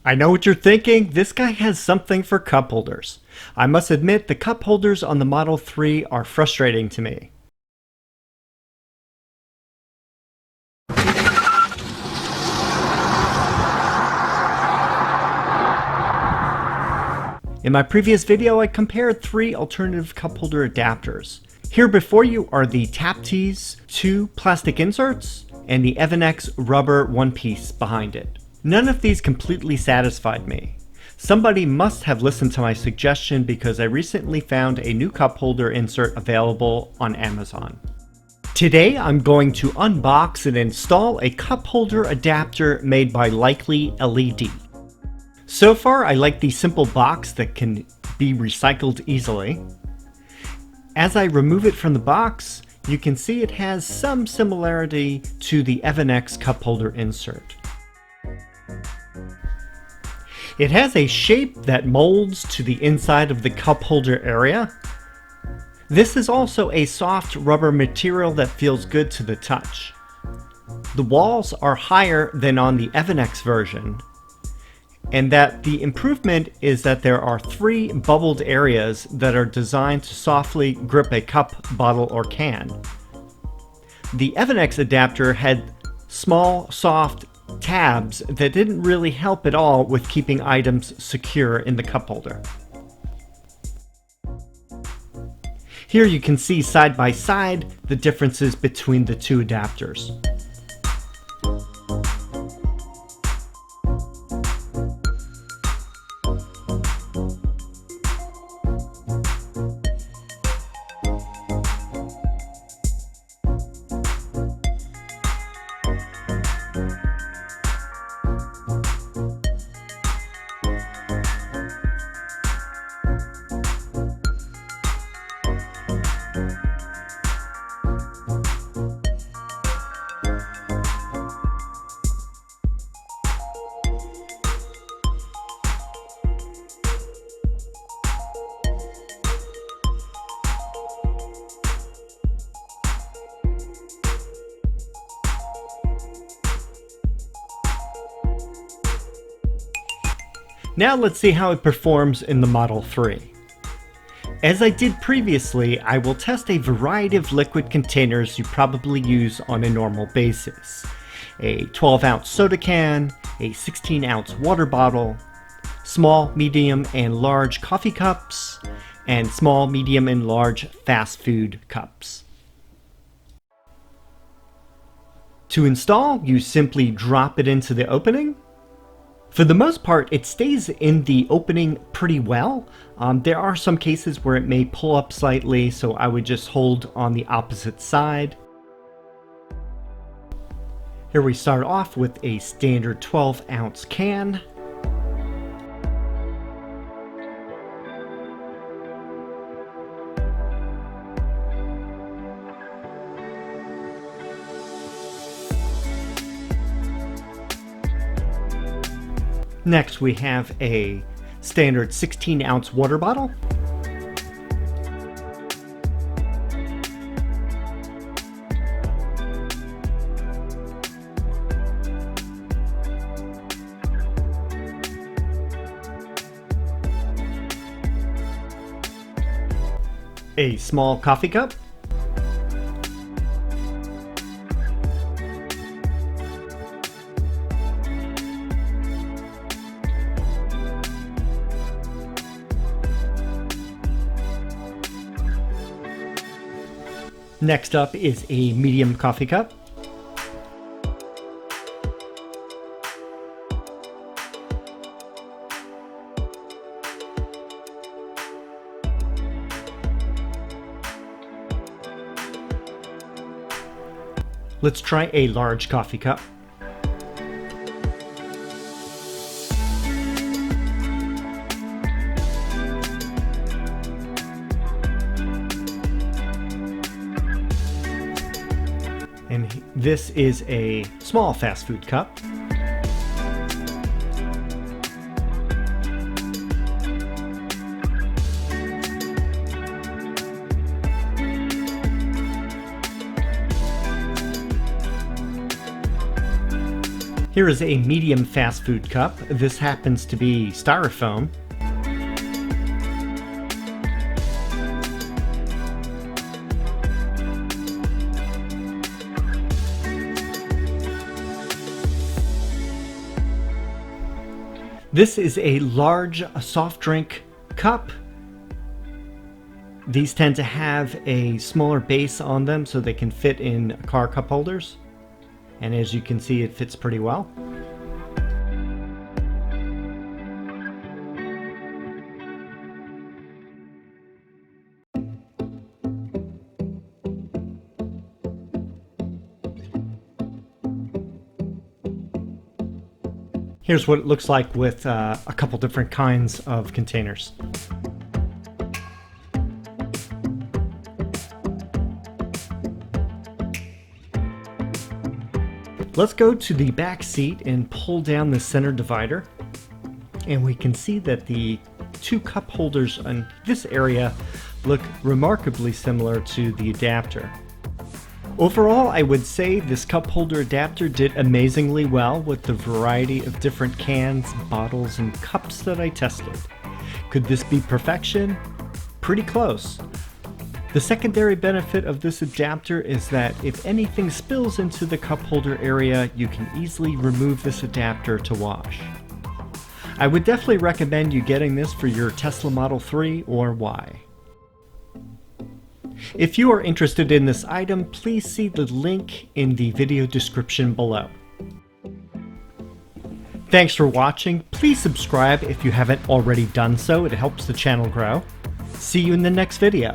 I know what you're thinking. This guy has something for cup holders. I must admit, the cup holders on the Model 3 are frustrating to me. In my previous video, I compared 3 alternative cup holder adapters. Here before you are the tap tees, 2 plastic inserts, and the Evanex rubber one piece behind it. None of these completely satisfied me. Somebody must have listened to my suggestion because I recently found a new cup holder insert available on Amazon. Today I'm going to unbox and install a cup holder adapter made by Likely LED. So far I like the simple box that can be recycled easily. As I remove it from the box, you can see it has some similarity to the Evanex cup holder insert. It has a shape that molds to the inside of the cup holder area. This is also a soft rubber material that feels good to the touch. The walls are higher than on the Evanex version, and that the improvement is that there are 3 bubbled areas that are designed to softly grip a cup, bottle, or can. The Evanex adapter had small, soft tabs that didn't really help at all with keeping items secure in the cup holder. Here you can see side by side the differences between the 2 adapters. Now let's see how it performs in the Model 3. As I did previously, I will test a variety of liquid containers you probably use on a normal basis. A 12-ounce soda can, a 16-ounce water bottle, small, medium, and large coffee cups, and small, medium, and large fast food cups. To install, you simply drop it into the opening. For the most part, it stays in the opening pretty well. There are some cases where it may pull up slightly, so I would just hold on the opposite side. Here we start off with a standard 12-ounce can. Next we have a standard 16-ounce water bottle. A small coffee cup. Next up is a medium coffee cup. Let's try a large coffee cup. And this is a small fast food cup. Here is a medium fast food cup. This happens to be styrofoam. This is a large soft drink cup. These tend to have a smaller base on them so they can fit in car cup holders. And as you can see, it fits pretty well. Here's what it looks like with a couple different kinds of containers. Let's go to the back seat and pull down the center divider. And we can see that the two cup holders in this area look remarkably similar to the adapter. Overall, I would say this cup holder adapter did amazingly well with the variety of different cans, bottles, and cups that I tested. Could this be perfection? Pretty close. The secondary benefit of this adapter is that if anything spills into the cup holder area, you can easily remove this adapter to wash. I would definitely recommend you getting this for your Tesla Model 3 or Y. If you are interested in this item, please see the link in the video description below. Thanks for watching. Please subscribe if you haven't already done so. It helps the channel grow. See you in the next video.